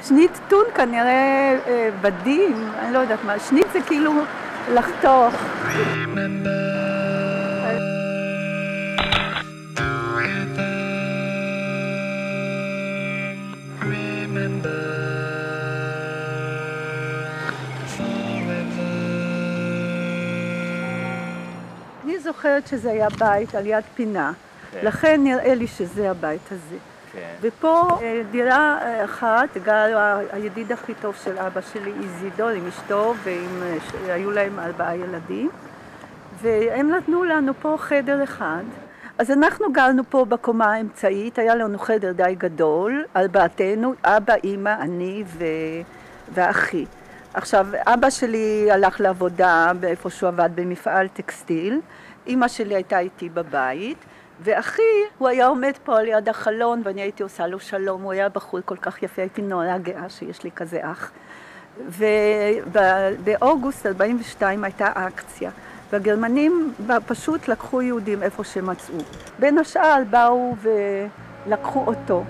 שנית טון כנראה בדים, אני לא יודעת מה, שנית זה כאילו לחתוך. אני זוכרת שזה היה בית על יד פינה, לכן נראה לי שזה הבית הזה. ופה דירה אחת, גר הידיד הכי טוב של אבא שלי, איזידור, עם אשתו, והיו להם 4 ילדים, והם נתנו לנו פה חדר אחד. אז אנחנו גרנו פה בקומה האמצעית, היה לנו חדר די גדול, 4, אבא, אמא, אני ואחי. עכשיו, אבא שלי הלך לעבודה באיפה שהוא עבד במפעל טקסטיל, אמא שלי הייתה איתי בבית, ואחי, הוא היה עומד פה על יד החלון, ואני הייתי עושה לו שלום, הוא היה בחור כל כך יפה, הייתי נורא גאה שיש לי כזה אח. ובאוגוסט 42 הייתה אקציה, והגרמנים פשוט לקחו יהודים איפה שמצאו. בין השאר באו ולקחו אותו.